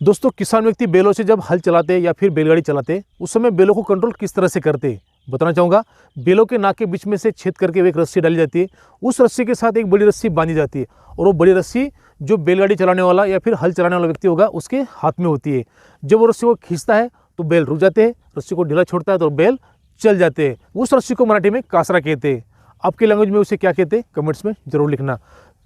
दोस्तों, किसान व्यक्ति बैलों से जब हल चलाते या फिर बैलगाड़ी चलाते उस समय बैलों को कंट्रोल किस तरह से करते बताना चाहूँगा। बैलों के नाक के बीच में से छेद करके एक रस्सी डाली जाती है। उस रस्सी के साथ एक बड़ी रस्सी बांधी जाती है और वो बड़ी रस्सी जो बैलगाड़ी चलाने वाला या फिर हल चलाने वाला व्यक्ति होगा उसके हाथ में होती है। जब वो रस्सी को खींचता है तो बैल रुक जाते हैं, रस्सी को ढीला छोड़ता है तो बैल चल जाते हैं। उस रस्सी को मराठी में कासरा कहते हैं। आपके लैंग्वेज में उसे क्या कहते हैं कमेंट्स में जरूर लिखना।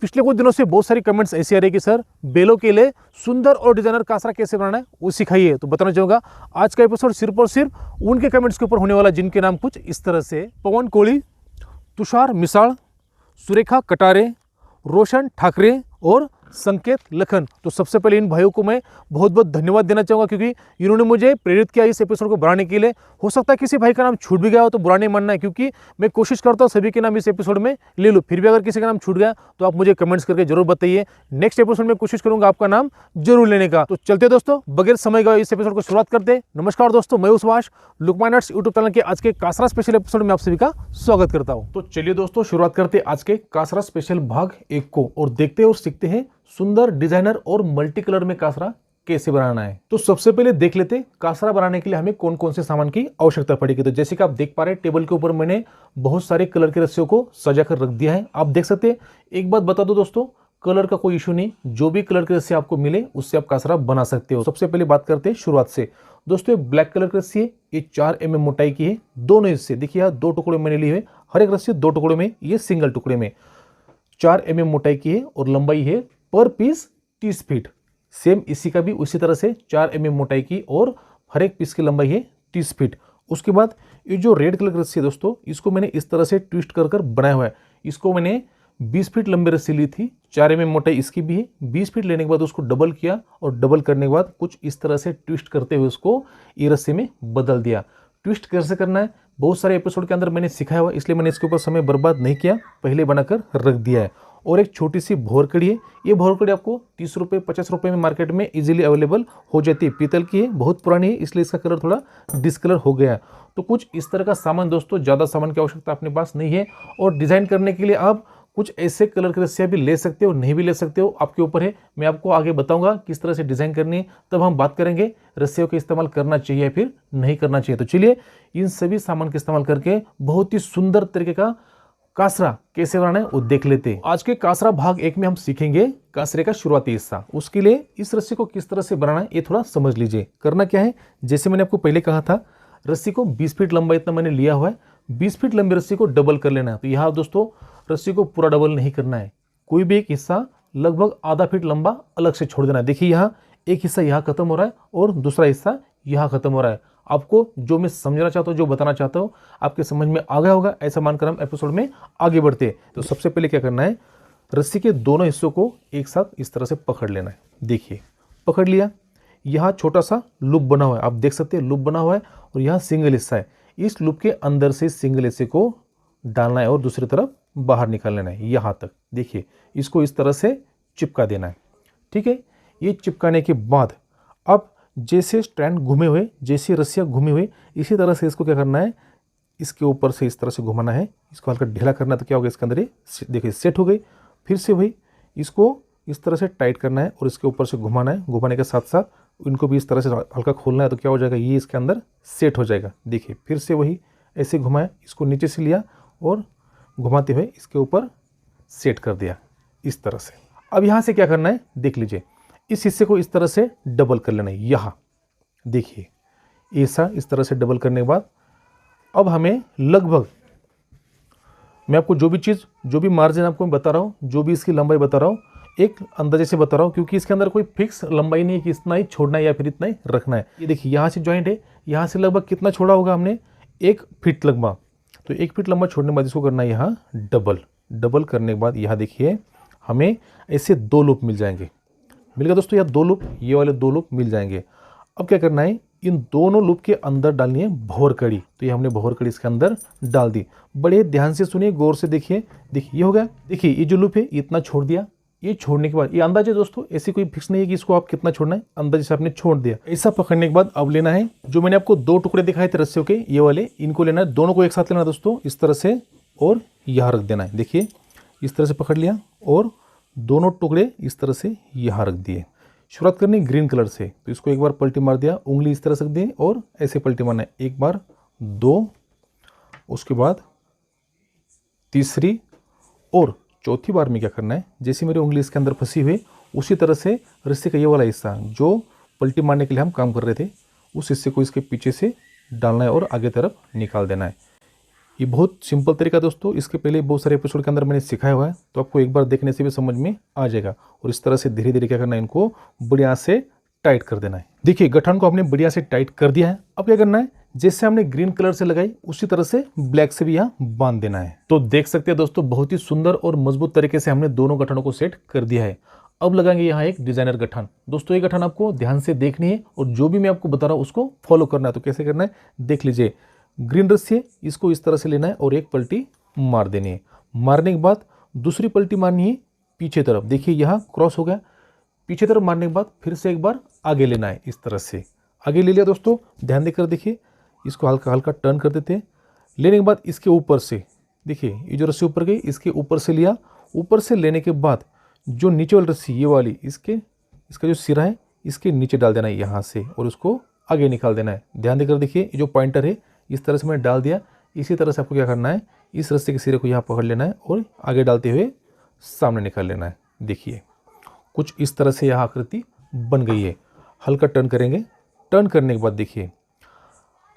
पिछले कुछ दिनों से बहुत सारी कमेंट्स ऐसी आ रही कि सर बैलों के लिए सुंदर और डिजाइनर कासरा कैसे बनाना है वो सिखाइए। तो बताना चाहूँगा आज का एपिसोड सिर्फ और सिर्फ उनके कमेंट्स के ऊपर होने वाला जिनके नाम कुछ इस तरह से पवन कोली, तुषार मिसाल, सुरेखा कटारे, रोशन ठाकरे और संकेत लखन। तो सबसे पहले इन भाइयों को मैं बहुत बहुत धन्यवाद देना चाहूँगा क्योंकि इन्होंने मुझे प्रेरित किया इस एपिसोड को बनाने के लिए। हो सकता है किसी भाई का नाम छूट भी गया हो तो बुरा नहीं मानना है, क्योंकि मैं कोशिश करता हूँ सभी के नाम इस एपिसोड में ले लूँ। फिर भी अगर किसी का नाम छूट गया तो आप मुझे कमेंट्स करके जरूर बताइए। नेक्स्ट एपिसोड में कोशिश करूंगा आपका नाम जरूर लेने का। तो चलते दोस्तों, बगैर समय गए इस एपिसोड को शुरुआत करते हैं। नमस्कार दोस्तों, मैं Subhash, look my nuts YouTube channel के आज के कासरा स्पेशल एपिसोड में आप सभी का स्वागत करता हूँ। तो चलिए दोस्तों, शुरुआत करते हैं आज के कासरा स्पेशल भाग 1 को और देखते हैं और सीखते हैं सुंदर डिजाइनर और मल्टी कलर में कासरा कैसे बनाना है। तो सबसे पहले देख लेते हैं कासरा बनाने के लिए हमें कौन कौन से सामान की आवश्यकता पड़ेगी। तो जैसे कि आप देख पा रहे हैं टेबल के ऊपर मैंने बहुत सारे कलर के रस्सियों को सजा कर रख दिया है। आप देख सकते हैं। एक बात बता दो दोस्तों, कलर का कोई इशू नहीं, जो भी कलर की रस्सी आपको मिले उससे आप कासरा बना सकते हो। सबसे पहले बात करते हैं शुरुआत से। दोस्तों, ये ब्लैक कलर की रस्सी है, ये 4 mm मोटाई की है। दोनों हिस्से देखिए, यहाँ 2 टुकड़े मैंने लिए हुए, हर एक रस्सी 2 टुकड़े में, ये सिंगल टुकड़े में 4 mm मोटाई की है और लंबाई है पर पीस 30 फीट। सेम इसी का भी उसी तरह से 4 mm मोटाई की और हर एक पीस की लंबाई है 30 फीट। उसके बाद ये जो रेड कलर की रस्सी है दोस्तों, इसको मैंने इस तरह से ट्विस्ट कर कर बनाया हुआ है। इसको मैंने 20 फीट लंबी रस्सी ली थी, 4 mm मोटाई इसकी भी है। 20 फीट लेने के बाद उसको डबल किया और डबल करने के बाद कुछ इस तरह से ट्विस्ट करते हुए उसको ये रस्सी में बदल दिया। ट्विस्ट कैसे करना है बहुत सारे एपिसोड के अंदर मैंने सिखाया हुआ, इसलिए मैंने इसके ऊपर समय बर्बाद नहीं किया, पहले बनाकर रख दिया है। और एक छोटी सी भोरकड़ी है। ये भोरकड़ी आपको 30 रुपये 50 रुपये में मार्केट में इजीली अवेलेबल हो जाती है। पीतल की है, बहुत पुरानी है, इसलिए इसका कलर थोड़ा डिस्कलर हो गया है। तो कुछ इस तरह का सामान दोस्तों, ज़्यादा सामान की आवश्यकता अपने पास नहीं है। और डिज़ाइन करने के लिए आप कुछ ऐसे कलर की रस्सियाँ भी ले सकते हो, नहीं भी ले सकते हो, आपके ऊपर है। मैं आपको आगे बताऊंगा किस तरह से डिज़ाइन करनी है, तब हम बात करेंगे रस्सियों का इस्तेमाल करना चाहिए या फिर नहीं करना चाहिए। तो चलिए इन सभी सामान का इस्तेमाल करके बहुत ही सुंदर तरीके का कासरा कैसे बनाना है वो देख लेते हैं। आज के कासरा भाग 1 में हम सीखेंगे कासरे का शुरुआती हिस्सा। उसके लिए इस रस्सी को किस तरह से बनाना है ये थोड़ा समझ लीजिए। करना क्या है, जैसे मैंने आपको पहले कहा था, रस्सी को 20 फीट लंबा इतना मैंने लिया हुआ है। 20 फीट लंबी रस्सी को डबल कर लेना है। तो यहाँ दोस्तों रस्सी को पूरा डबल नहीं करना है, कोई भी एक हिस्सा लगभग आधा फीट लंबा अलग से छोड़ देना है। देखिए, यहाँ एक हिस्सा यहाँ खत्म हो रहा है और दूसरा हिस्सा यहाँ खत्म हो रहा है। आपको जो मैं समझना चाहता हूँ, जो बताना चाहता हूँ, आपके समझ में आ गया होगा, ऐसा मानकर हम एपिसोड में आगे बढ़ते हैं। तो सबसे पहले क्या करना है, रस्सी के दोनों हिस्सों को एक साथ इस तरह से पकड़ लेना है। देखिए, पकड़ लिया। यहाँ छोटा सा लूप बना हुआ है, आप देख सकते हैं लूप बना हुआ है और यहाँ सिंगल हिस्सा है। इस लूप के अंदर से सिंगल हिस्से को डालना है और दूसरी तरफ बाहर निकाल लेना है यहाँ तक। देखिए, इसको इस तरह से चिपका देना है। ठीक है, ये चिपकाने के बाद अब जैसे स्ट्रैंड घूमे हुए, जैसी रस्सियाँ घूमे हुए, इसी तरह से इसको क्या करना है, इसके ऊपर से इस तरह से घुमाना है। इसको हल्का ढीला करना है तो क्या होगा, इसके अंदर ये देखिए सेट हो गई। फिर से वही इसको इस तरह से टाइट करना है और इसके ऊपर से घुमाना है। घुमाने के साथ साथ इनको भी इस तरह से हल्का खोलना है तो क्या हो जाएगा, ये इसके अंदर सेट हो जाएगा। देखिए, फिर से वही ऐसे घुमाया, इसको नीचे से लिया और घुमाते हुए इसके ऊपर सेट कर दिया इस तरह से। अब यहाँ से क्या करना है देख लीजिए, इस हिस्से को इस तरह से डबल कर लेना है। यहाँ देखिए, ऐसा इस तरह से डबल करने के बाद अब हमें लगभग, मैं आपको जो भी चीज़, जो भी मार्जिन आपको मैं बता रहा हूँ, जो भी इसकी लंबाई बता रहा हूँ, एक अंदाजे से बता रहा हूँ, क्योंकि इसके अंदर कोई फिक्स लंबाई नहीं है कि इतना ही छोड़ना है या फिर इतना ही रखना है। ये देखिए, यहाँ से जॉइंट है, यहाँ से लगभग कितना छोड़ा होगा हमने, 1 फीट लंबा। तो 1 फीट लंबा छोड़ने के बाद इसको करना है यहाँ डबल करने के बाद यहाँ देखिए हमें ऐसे 2 लूप मिल जाएंगे। मिल गया दोस्तों, यहाँ 2 लूप, ये वाले 2 लूप मिल जाएंगे। अब क्या करना है, इन दोनों लूप के अंदर डालनी है भोरकड़ी। तो ये हमने भोरकड़ी इसके अंदर डाल दी। बड़े ध्यान से सुनिए, गौर से देखिए। देखिए, ये हो गया। देखिए, ये जो लूप है इतना छोड़ दिया। ये छोड़ने के बाद ये अंदाजे दोस्तों, ऐसी कोई फिक्स नहीं है कि इसको आप कितना छोड़ना है, अंदाजे से आपने छोड़ दिया। ऐसा पकड़ने के बाद अब लेना है, जो मैंने आपको 2 टुकड़े दिखाए थे रस्सियों के, ये वाले, इनको लेना है, दोनों को एक साथ लेना है दोस्तों, इस तरह से, और यहाँ रख देना है। देखिए, इस तरह से पकड़ लिया और दोनों टुकड़े इस तरह से यहाँ रख दिए। शुरुआत करनी ग्रीन कलर से, तो इसको एक बार पलटी मार दिया, उंगली इस तरह से दी और ऐसे पलटी मारना है, एक बार, दो, उसके बाद तीसरी और चौथी बार में क्या करना है, जैसे मेरी उंगली इसके अंदर फंसी हुई उसी तरह से रस्सी का ये वाला हिस्सा जो पलटी मारने के लिए हम काम कर रहे थे उस हिस्से को इसके पीछे से डालना है और आगे तरफ निकाल देना है। ये बहुत सिंपल तरीका है दोस्तों, इसके पहले बहुत सारे एपिसोड के अंदर मैंने सिखाया हुआ है, तो आपको एक बार देखने से भी समझ में आ जाएगा। और इस तरह से धीरे धीरे क्या करना है, इनको बढ़िया से टाइट कर देना है। देखिए गठान को हमने बढ़िया से टाइट कर दिया है। अब क्या करना है, जैसे हमने ग्रीन कलर से लगाई उसी तरह से ब्लैक से भी यहाँ बांध देना है। तो देख सकते हैं दोस्तों, बहुत ही सुंदर और मजबूत तरीके से हमने दोनों गठानों को सेट कर दिया है। अब लगाएंगे यहाँ एक डिजाइनर गठान। दोस्तों ये गठान आपको ध्यान से देखनी है और जो भी मैं आपको बता रहा हूँ उसको फॉलो करना है। तो कैसे करना है देख लीजिए। ग्रीन रस्सी है, इसको इस तरह से लेना है और एक पलटी मार देनी है। मारने के बाद दूसरी पलटी मारनी है पीछे तरफ। देखिए यहाँ क्रॉस हो गया, पीछे तरफ मारने के बाद फिर से एक बार आगे लेना है, इस तरह से आगे ले लिया। दोस्तों ध्यान देकर देखिए, इसको हल्का हल्का टर्न कर देते हैं। लेने के बाद इसके ऊपर से देखिए, ये जो रस्सी ऊपर गई इसके ऊपर से लिया। ऊपर से लेने के बाद जो नीचे वाली रस्सी ये वाली इसका जो सिरा है इसके नीचे डाल देना है यहाँ से और उसको आगे निकाल देना है। ध्यान देकर देखिए, ये जो पॉइंटर है इस तरह से मैंने डाल दिया। इसी तरह से आपको क्या करना है, इस रस्सी के सिरे को यहाँ पकड़ लेना है और आगे डालते हुए सामने निकाल लेना है। देखिए कुछ इस तरह से यह आकृति बन गई है। हल्का टर्न करेंगे, टर्न करने के बाद देखिए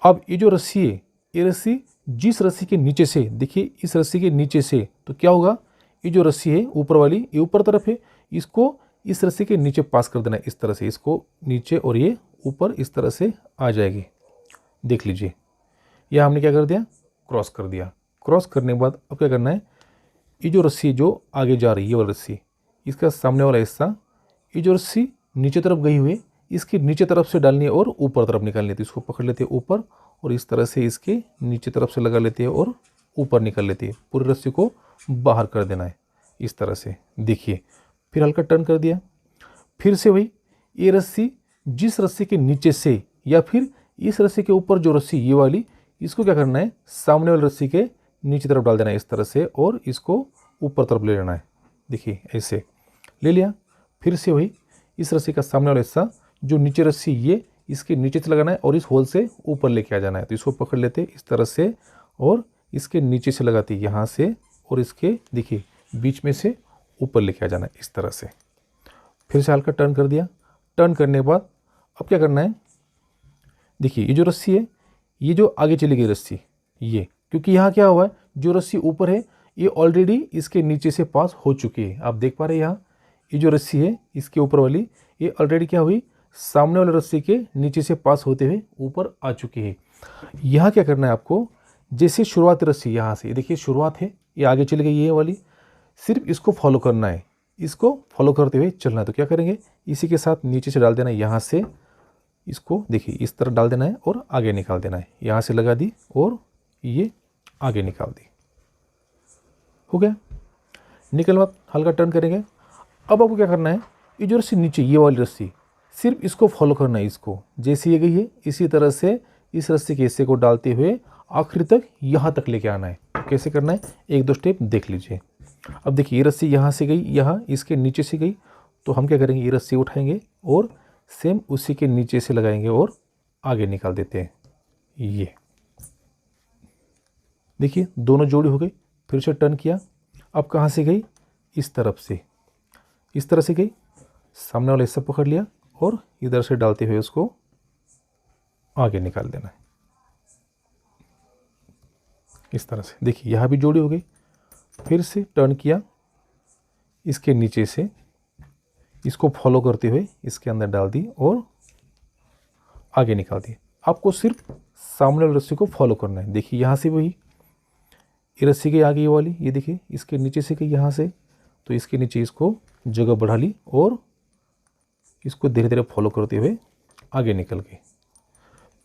अब ये जो रस्सी है, ये रस्सी जिस रस्सी के नीचे से, देखिए इस रस्सी के नीचे से, तो क्या होगा, ये जो रस्सी है ऊपर वाली, ये ऊपर तरफ है, इसको इस रस्सी के नीचे पास कर देना है इस तरह से, इसको नीचे और ये ऊपर इस तरह से आ जाएगी। देख लीजिए यह हमने क्या कर दिया, क्रॉस कर दिया। क्रॉस करने के बाद अब क्या करना है, ये जो रस्सी जो आगे जा रही है ये वाली रस्सी, इसका सामने वाला हिस्सा, ये जो रस्सी नीचे तरफ गई हुई है इसकी नीचे तरफ से डालनी है और ऊपर तरफ निकालनी है। तो इसको पकड़ लेते हैं ऊपर और इस तरह से इसके नीचे तरफ से लगा लेते हैं और ऊपर निकाल लेते हैं। पूरी रस्सी को बाहर कर देना है इस तरह से। देखिए फिर हल्का टर्न कर दिया, फिर से वही ये रस्सी जिस रस्सी के नीचे से या फिर इस रस्सी के ऊपर जो रस्सी ये वाली, इसको क्या करना है, सामने वाली रस्सी के नीचे तरफ डाल देना है इस तरह से और इसको ऊपर तरफ ले लेना है। देखिए ऐसे ले लिया। फिर से वही इस रस्सी का सामने वाला हिस्सा जो नीचे रस्सी ये इसके नीचे से लगाना है और इस होल से ऊपर लेके आ जाना है। तो इसको पकड़ लेते इस तरह से और इसके नीचे से लगाती यहाँ से और इसके देखिए बीच में से ऊपर लेके आ जाना है इस तरह से। फिर से हल्का टर्न कर दिया। टर्न करने के बाद अब क्या करना है, देखिए ये जो रस्सी है ये जो आगे चली गई रस्सी ये, क्योंकि यहाँ क्या हुआ है, जो रस्सी ऊपर है ये ऑलरेडी इसके नीचे से पास हो चुकी है। आप देख पा रहे हैं यहाँ ये जो रस्सी है इसके ऊपर वाली ये ऑलरेडी क्या हुई, सामने वाले रस्सी के नीचे से पास होते हुए ऊपर आ चुकी है। यहाँ क्या करना है आपको, जैसे शुरुआती रस्सी यहाँ से देखिए शुरुआत है ये आगे चली गई ये वाली, सिर्फ इसको फॉलो करना है, इसको फॉलो करते हुए चलना है। तो क्या करेंगे, इसी के साथ नीचे से डाल देना है यहाँ से, इसको देखिए इस तरह डाल देना है और आगे निकाल देना है। यहाँ से लगा दी और ये आगे निकाल दी, हो गया। निकलने बाद हल्का टर्न करेंगे। अब आपको क्या करना है, ये जो रस्सी नीचे ये वाली रस्सी सिर्फ इसको फॉलो करना है, इसको जैसे ये गई है इसी तरह से इस रस्सी के हिस्से को डालते हुए आखिरी तक यहाँ तक लेके आना है। तो कैसे करना है, एक दो स्टेप देख लीजिए। अब देखिए ये रस्सी यहाँ से गई, यहाँ इसके नीचे से गई, तो हम क्या करेंगे, ये रस्सी उठाएंगे और सेम उसी के नीचे से लगाएंगे और आगे निकाल देते हैं। ये देखिए दोनों जोड़ी हो गई। फिर से टर्न किया, अब कहाँ से गई, इस तरफ से, इस तरह से गई, सामने वाला हिस्सा पकड़ लिया और इधर से डालते हुए उसको आगे निकाल देना है इस तरह से। देखिए यहाँ भी जोड़ी हो गई। फिर से टर्न किया, इसके नीचे से इसको फॉलो करते हुए इसके अंदर डाल दी और आगे निकाल दी। आपको सिर्फ सामने वाली रस्सी को फॉलो करना है। देखिए यहाँ से वही ये रस्सी के आगे ये वाली, ये देखिए इसके नीचे से गई यहाँ से, तो इसके नीचे इसको जगह बढ़ा ली और इसको धीरे धीरे फॉलो करते हुए आगे निकल गए।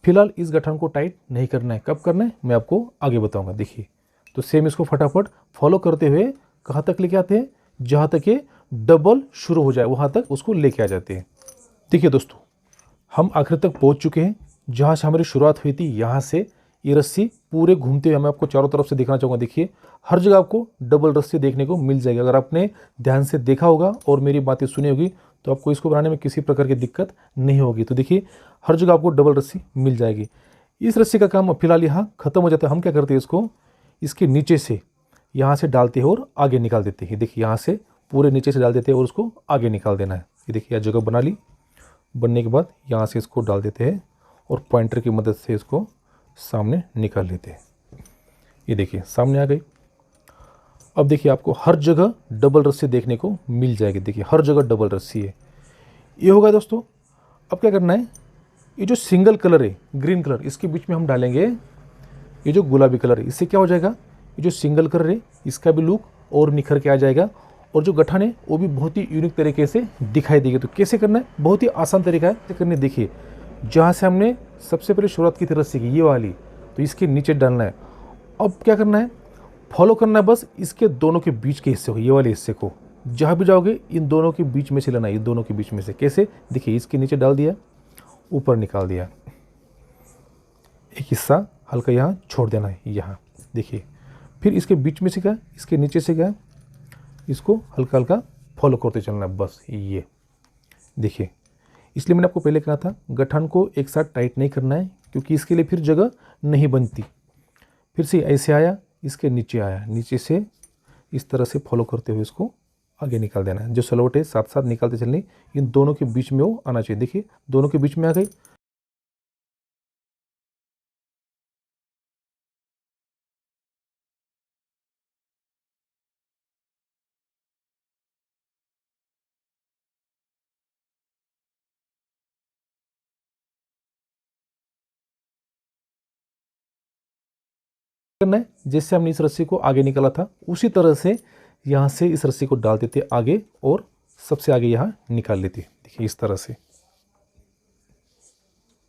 फिलहाल इस गठन को टाइट नहीं करना है, कब करना है मैं आपको आगे बताऊंगा। देखिए तो सेम इसको फटाफट फॉलो करते हुए कहाँ तक लेके आते हैं, जहाँ तक ये डबल शुरू हो जाए वहाँ तक उसको लेके आ जाते हैं। देखिए दोस्तों हम आखिर तक पहुँच चुके हैं, जहाँ से हमारी शुरुआत हुई थी यहाँ से ये रस्सी पूरे घूमते हुए मैं आपको चारों तरफ से दिखाना चाहूँगा। देखिए हर जगह आपको डबल रस्सी देखने को मिल जाएगी। अगर आपने ध्यान से देखा होगा और मेरी बातें सुनी होगी तो आपको इसको बनाने में किसी प्रकार की दिक्कत नहीं होगी। तो देखिए हर जगह आपको डबल रस्सी मिल जाएगी। इस रस्सी का काम फिलहाल यहाँ ख़त्म हो जाता है। हम क्या करते हैं, इसको इसके नीचे से यहाँ से डालते हैं और आगे निकाल देते हैं। देखिए यहाँ से पूरे नीचे से डाल देते हैं और उसको आगे निकाल देना है। ये देखिए यह जगह बना ली। बनने के बाद यहाँ से इसको डाल देते हैं और पॉइंटर की मदद से इसको सामने निकाल लेते हैं। ये देखिए सामने आ गई। अब देखिए आपको हर जगह डबल रस्सी देखने को मिल जाएगी। देखिए हर जगह डबल रस्सी है। ये होगा दोस्तों। अब क्या करना है, ये जो सिंगल कलर है ग्रीन कलर, इसके बीच में हम डालेंगे ये जो गुलाबी कलर है। इससे क्या हो जाएगा, ये जो सिंगल कलर है इसका भी लुक और निखर के आ जाएगा और जो गठान है वो भी बहुत ही यूनिक तरीके से दिखाई देगी। तो कैसे करना है, बहुत ही आसान तरीका है करने। देखिए जहाँ से हमने सबसे पहले शुरुआत की थी रस्सी की, ये वाली, तो इसके नीचे डालना है। अब क्या करना है, फॉलो करना है बस इसके दोनों के बीच के हिस्से को, ये वाले हिस्से को। जहाँ भी जाओगे इन दोनों के बीच में से लेना है, इन दोनों के बीच में से। कैसे, देखिए इसके नीचे डाल दिया, ऊपर निकाल दिया, एक हिस्सा हल्का यहाँ छोड़ देना है यहाँ। देखिए फिर इसके बीच में से क्या, इसके नीचे से क्या, इसको हल्का हल्का फॉलो करते चलना है बस। ये देखिए, इसलिए मैंने आपको पहले कहा था गठान को एक साथ टाइट नहीं करना है, क्योंकि इसके लिए फिर जगह नहीं बनती। फिर से ऐसे आया, इसके नीचे आया, नीचे से इस तरह से फॉलो करते हुए इसको आगे निकाल देना है। जो सलवट है साथ साथ निकालते चलनी, इन दोनों के बीच में वो आना चाहिए। देखिए दोनों के बीच में आ गई। करना है जैसे हमने इस रस्सी को आगे निकाला था, उसी तरह से यहाँ से इस रस्सी को डाल देते आगे और सबसे आगे यहाँ निकाल लेते। देखिए इस तरह से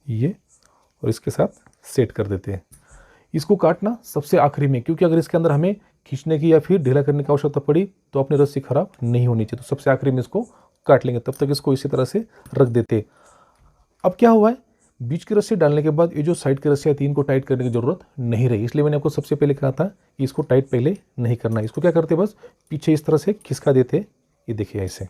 ये, और इसके साथ सेट कर देते हैं। इसको काटना सबसे आखिरी में, क्योंकि अगर इसके अंदर हमें खींचने की या फिर ढीला करने की आवश्यकता पड़ी तो अपनी रस्सी खराब नहीं होनी चाहिए। तो सबसे आखिरी में इसको काट लेंगे, तब तक इसको इसी तरह से रख देते। अब क्या हुआ है, बीच की रस्सी डालने के बाद ये जो साइड की रस्सी आती है इनको टाइट करने की जरूरत नहीं रही। इसलिए मैंने आपको सबसे पहले कहा था कि इसको टाइट पहले नहीं करना। इसको क्या करते, बस पीछे इस तरह से खिसका देते। ये देखिए ऐसे।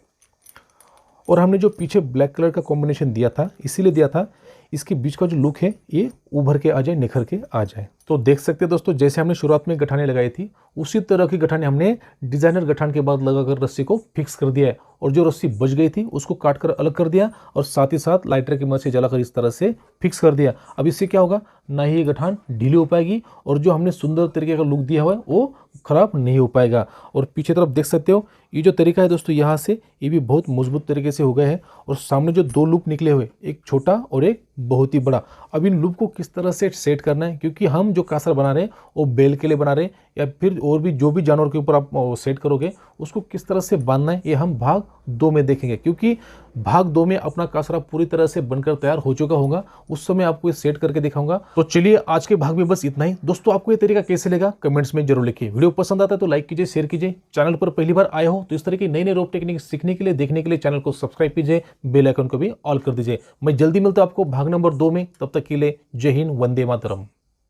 और हमने जो पीछे ब्लैक कलर का कॉम्बिनेशन दिया था, इसीलिए दिया था इसके बीच का जो लुक है ये उभर के आ जाए, निखर के आ जाए। तो देख सकते हैं दोस्तों, जैसे हमने शुरुआत में गठाने लगाई थी उसी तरह की गठाने हमने डिजाइनर गठान के बाद लगाकर रस्सी को फिक्स कर दिया है। और जो रस्सी बच गई थी उसको काट कर अलग कर दिया और साथ ही साथ लाइटर की मदद से जलाकर इस तरह से फिक्स कर दिया। अब इससे क्या होगा, ना ही ये गठान ढीली हो पाएगी और जो हमने सुंदर तरीके का लुक दिया हुआ है वो खराब नहीं हो पाएगा। और पीछे तरफ देख सकते हो ये जो तरीका है दोस्तों, यहाँ से ये भी बहुत मजबूत तरीके से हो गया है। और सामने जो दो लूप निकले हुए, एक छोटा और एक बहुत ही बड़ा। अब इन लूप को किस तरह से सेट करना है, क्योंकि हम जो कासर बना रहे हैं वो बैल के लिए बना रहे हैं या फिर और भी जो भी जानवर के ऊपर आप सेट करोगे उसको किस तरह से बांधना है, ये हम भाग 2 में देखेंगे। क्योंकि भाग 2 में अपना कासरा पूरी तरह से बनकर तैयार हो चुका होगा, उस समय आपको ये सेट करके दिखाऊंगा। तो चलिए आज के भाग में बस इतना ही। दोस्तों आपको ये तरीका कैसे लगा कमेंट्स में जरूर लिखिए। वीडियो पसंद आता है तो लाइक कीजिए, शेयर कीजिए। चैनल पर पहली बार आए हो तो इस तरह की नई नई रोप टेक्निक सीखने के लिए, देखने के लिए चैनल को सब्सक्राइब कीजिए, बेल आइकन को भी ऑल कर दीजिए। मैं जल्दी मिलता हूं आपको भाग नंबर 2 में। तब तक के लिए जय हिंद, वंदे मातरम।